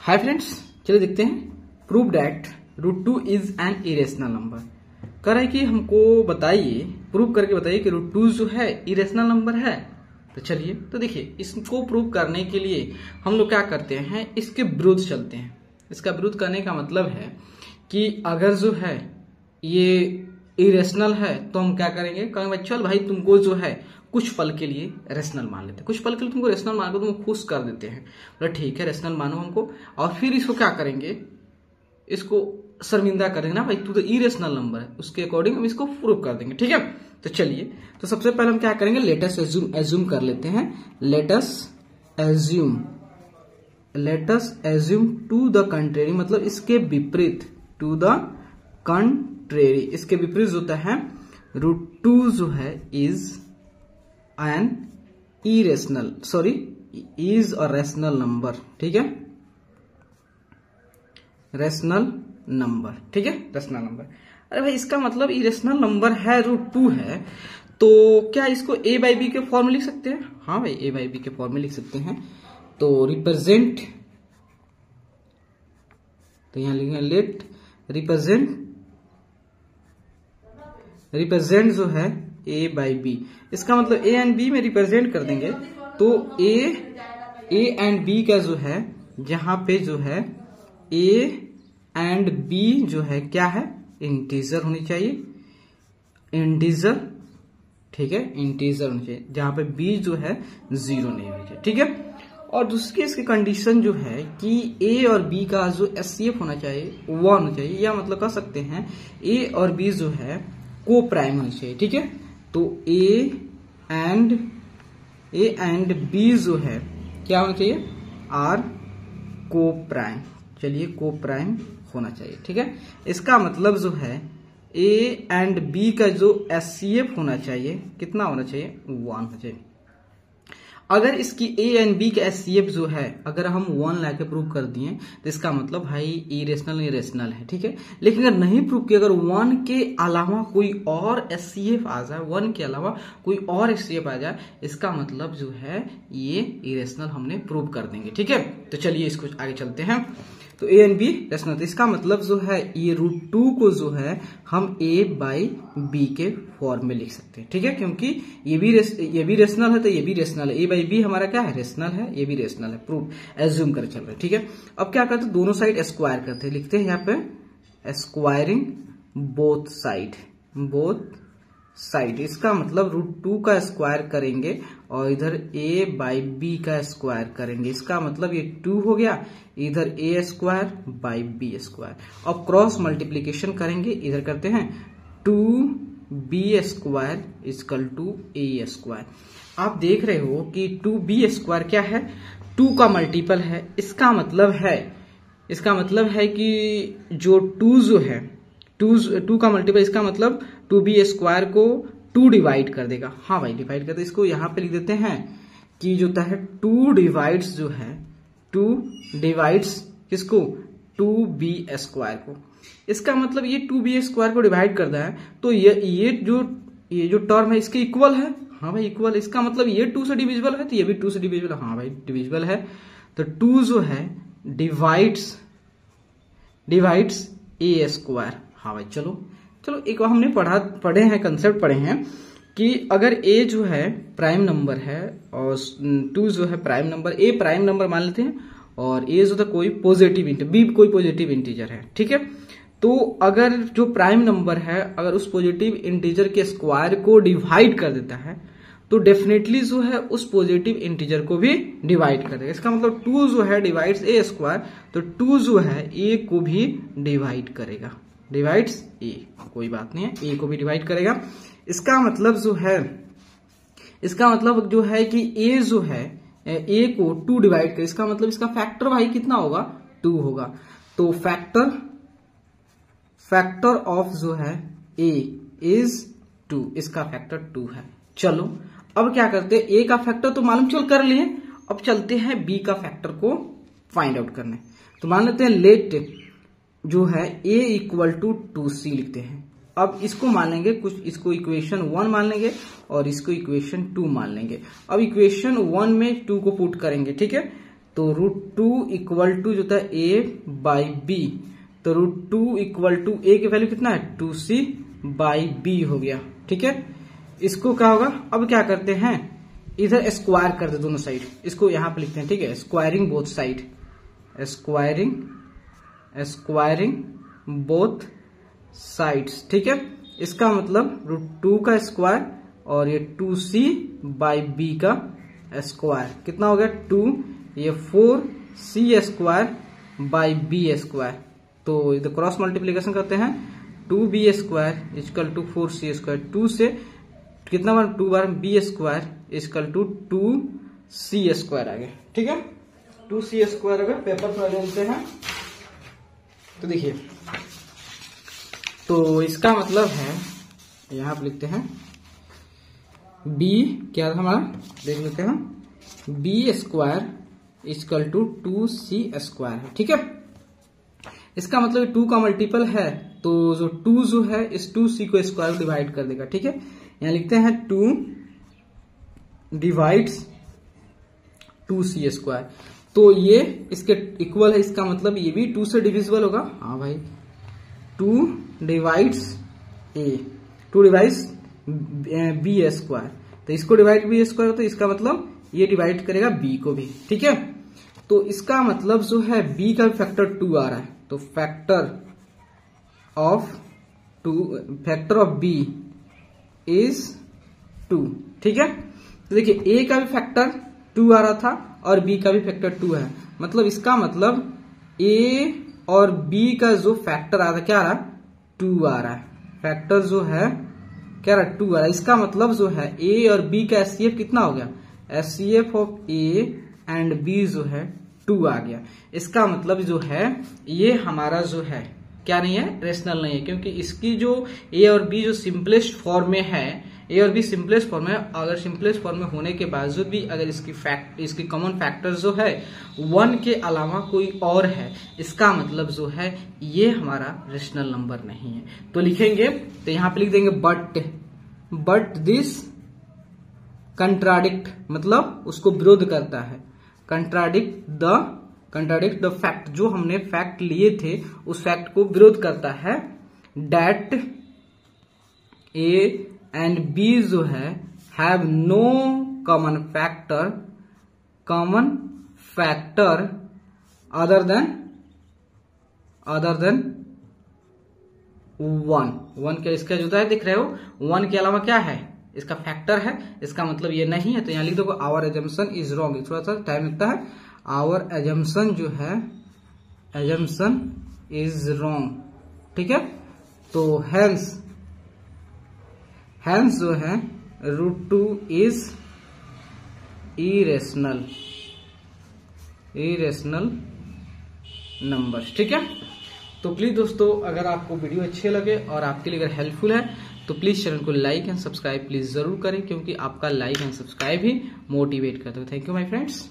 Hi friends, चलिए देखते हैं। Prove that √2 is an irrational number. कह रहा है कि हमको बताइए, प्रूव करके बताइए कि √2 जो है इरेशनल नंबर है। तो चलिए, तो देखिए, इसको प्रूव करने के लिए हम लोग क्या करते हैं, इसके विरुद्ध चलते हैं। इसका विरुद्ध करने का मतलब है कि अगर जो है ये इरेशनल है तो हम क्या करेंगे, कहेंगे चल भाई तुमको जो है कुछ पल के लिए रेशनल मान लेते हैं, कुछ पल के लिए तुमको रेशनल मान को तुमको खुश कर देते हैं। बोला ठीक है, रेशनल मानो हमको। और फिर इसको क्या करेंगे, इसको शर्मिंदा करेंगे ना, भाई तू तो इरेशनल नंबर है, उसके अकॉर्डिंग हम इसको प्रूव कर देंगे। ठीक है, तो चलिए, तो सबसे पहले हम क्या करेंगे, लेटस एज्यूम कर लेते हैं। Let's assume to the contrary, मतलब इसके विपरीत, टू द कंट्रेरी, इसके विपरीत होता है √2 जो है इज एन इरेशनल, इज और रेशनल नंबर। ठीक है, रेशनल नंबर। ठीक है, रेशनल नंबर। अरे भाई इसका मतलब इरेशनल नंबर है, √2 है, तो क्या इसको a/b के फॉर्म में लिख सकते हैं? हाँ भाई, a/b के फॉर्म में लिख सकते हैं। तो रिप्रेजेंट, तो यहां लिखेंगे लेट रिप्रेजेंट जो है a/b। इसका मतलब a एंड b में रिप्रेजेंट कर देंगे, तो a एंड b का जो है, जहां पे जो है a एंड b जो है क्या है, इंटीजर होनी चाहिए, इंटीजर। ठीक है, इंटीजर होनी चाहिए, जहां पे b जो है 0 नहीं होनी चाहिए। ठीक है, और दूसरी इसकी कंडीशन जो है कि a और b का जो एचसीएफ होना चाहिए 1 होना चाहिए, या मतलब कह सकते हैं a और b जो है को प्राइम होनी चाहिए। ठीक है, तो a एंड b जो है क्या होना चाहिए, आर को प्राइम। चलिए, को प्राइम होना चाहिए। ठीक है, इसका मतलब जो है a एंड b का जो एचसीएफ होना चाहिए कितना होना चाहिए, 1 होना चाहिए। अगर इसकी a एंड b का एचसीएफ जो है, अगर हम 1 लाके प्रूव कर दिए तो इसका मतलब भाई इरेशनल है। ठीक है, लेकिन अगर नहीं प्रूव किया, अगर 1 के अलावा कोई और एचसीएफ आ जाए, 1 के अलावा कोई और एचसीएफ आ जाए, इसका मतलब जो है ये इरेशनल हमने प्रूव कर देंगे। ठीक है, तो चलिए इसको आगे चलते हैं। तो a एंड b रेशनल, तो इसका मतलब जो है ये √2 को जो है हम a/b के फॉर्म में लिख सकते हैं। ठीक है, क्योंकि ये भी रेशनल है, तो ये भी रेशनल है, a/b हमारा क्या है, रेशनल है, ये भी रेशनल है। प्रूफ एज्यूम कर चल रहे हैं। ठीक है, अब क्या करते हैं, दोनों साइड स्क्वायर करते हैं, लिखते हैं यहाँ पे स्क्वायरिंग बोथ साइड। इसका मतलब √2 का स्क्वायर करेंगे और इधर a/b का स्क्वायर करेंगे। इसका मतलब ये 2 हो गया, इधर a²/b²। और क्रॉस मल्टीप्लीकेशन करेंगे, इधर करते हैं 2b² = a²। आप देख रहे हो कि 2b² क्या है, 2 का मल्टीपल है। इसका मतलब है कि जो 2 जो है 2 का मल्टीपल, इसका मतलब 2b² को 2 डिवाइड कर देगा। हाँ भाई, डिवाइड कर दे। इसको यहां पे लिख देते हैं कि जो है 2 डिवाइड्स जो है, 2 डिवाइड्स किसको, 2b² को। इसका मतलब ये 2b² को डिवाइड कर रहा है, तो ये जो टर्म है इसके इक्वल है। हाँ भाई, इक्वल। इसका मतलब ये 2 से डिविजिबल है, तो ये भी 2 से डिविजिबल है। हाँ भाई, डिविजिबल है। तो 2 जो है डिवाइड्स a²। हाँ भाई, चलो एक हमने पढ़े हैं, कंसेप्ट पढ़े हैं कि अगर a जो है प्राइम नंबर है और 2 जो है prime number, a prime number मान लेते हैं और a जो था कोई पॉजिटिव इंटीजर, b कोई पॉजिटिव इंटीजर है। ठीक है, तो अगर जो प्राइम नंबर है, अगर उस पॉजिटिव इंटीजर के स्क्वायर को डिवाइड कर देता है, तो डेफिनेटली जो है उस पॉजिटिव इंटीजर को भी डिवाइड कर देगा। इसका मतलब 2 जो है डिवाइड्स a², तो 2 जो है a को भी डिवाइड करेगा, डिवाइड्स a, कोई बात नहीं है, a को भी डिवाइड करेगा। इसका मतलब जो है कि a जो है a को 2 डिवाइड कर, इसका मतलब इसका फैक्टर भाई कितना होगा, 2 होगा। तो फैक्टर ऑफ जो है a इज 2, इसका फैक्टर 2 है। चलो, अब क्या करते हैं, a का फैक्टर तो मालूम कर लिए, अब चलते हैं b का फैक्टर को फाइंड आउट करने। तो मान लेते हैं लेट जो है a = 2c लिखते हैं। अब इसको मान लेंगे, कुछ इसको इक्वेशन 1 मान लेंगे और इसको इक्वेशन 2 मान लेंगे। अब इक्वेशन 1 में 2 को पुट करेंगे। ठीक है, तो √2 इक्वल टू जो होता है a बाई बी, तो √2 इक्वल टू a की वैल्यू कितना है 2c बाई बी हो गया। ठीक है, इसको क्या होगा, अब क्या करते हैं इधर स्क्वायर कर दे दोनों साइड, इसको यहां पे लिखते हैं। ठीक है, squaring both side, squaring both sides. ठीक है, इसका मतलब √2 का स्क्वायर और ये 2c बाई बी का स्क्वायर कितना हो गया 2, ये 4c square by B square. तो इधर क्रॉस मल्टीप्लीकेशन करते हैं, 2b square equal to 4c square, 2 से कितना बार 2 बार b square equal to 2c square आ गया। ठीक है, 2c स्क्वायर अगर पेपर पर लेते हैं तो देखिए, तो इसका मतलब है यहां पर लिखते हैं b क्या था हमारा, देख लेते हैं, b square equal to 2c square है। ठीक है, इसका मतलब 2 का मल्टीपल है तो जो 2 जो है इस 2c को स्क्वायर डिवाइड कर देगा। ठीक है, यहां लिखते हैं 2 डिवाइड्स 2c स्क्वायर, तो ये इसके इक्वल है, इसका मतलब ये भी 2 से डिविजिबल होगा। हाँ भाई, 2 divides a, 2 divides B square, तो इसको डिवाइड बी स्क्वायर, तो इसका मतलब ये डिवाइड करेगा b को भी। ठीक है, तो इसका मतलब जो है b का फैक्टर 2 आ रहा है, तो फैक्टर ऑफ b इज 2। ठीक है, तो देखिए a का भी फैक्टर 2 आ रहा था और b का भी फैक्टर 2 है, मतलब इसका मतलब a और b का जो फैक्टर आ रहा है क्या आ रहा है 2 आ रहा है, फैक्टर जो है क्या रहा 2 आ रहा है। इसका मतलब जो है a और b का एचसीएफ कितना हो गया, HCF of a and b जो है 2 आ गया। इसका मतलब जो है ये हमारा जो है क्या नहीं है, रेशनल नहीं है, क्योंकि इसकी जो a और b जो सिंपलेस्ट फॉर्म में है, a और b सिंपलेस्ट फॉर्म में, अगर सिंपलेस्ट फॉर्म में होने के बावजूद भी अगर इसकी कॉमन फैक्टर जो है 1 के अलावा कोई और है, इसका मतलब जो है ये हमारा रेशनल नंबर नहीं है। तो लिखेंगे, तो यहां पे लिख देंगे बट दिस कंट्राडिक्ट, मतलब उसको विरोध करता है, कंट्राडिक्ट द फैक्ट, जो हमने फैक्ट लिए थे उस फैक्ट को विरोध करता है, डेट ए एंड बी जो है have no common factor other than 1 क्या इसका जो है दिख रहे हो, 1 के अलावा क्या है इसका फैक्टर है, इसका मतलब ये नहीं है। तो यहां लिख दो आवर एजम्पशन इज रॉन्ग, थोड़ा सा टाइम लगता है, आवर एजम्पशन जो है एजम्पशन इज रॉन्ग। ठीक है, तो हेंस जो है √2 इज इरेशनल नंबर। ठीक है, तो प्लीज दोस्तों अगर आपको वीडियो अच्छे लगे और आपके लिए अगर हेल्पफुल है तो प्लीज चैनल को लाइक एंड सब्सक्राइब प्लीज जरूर करें, क्योंकि आपका like and subscribe he motivate करता है। Thank you my friends.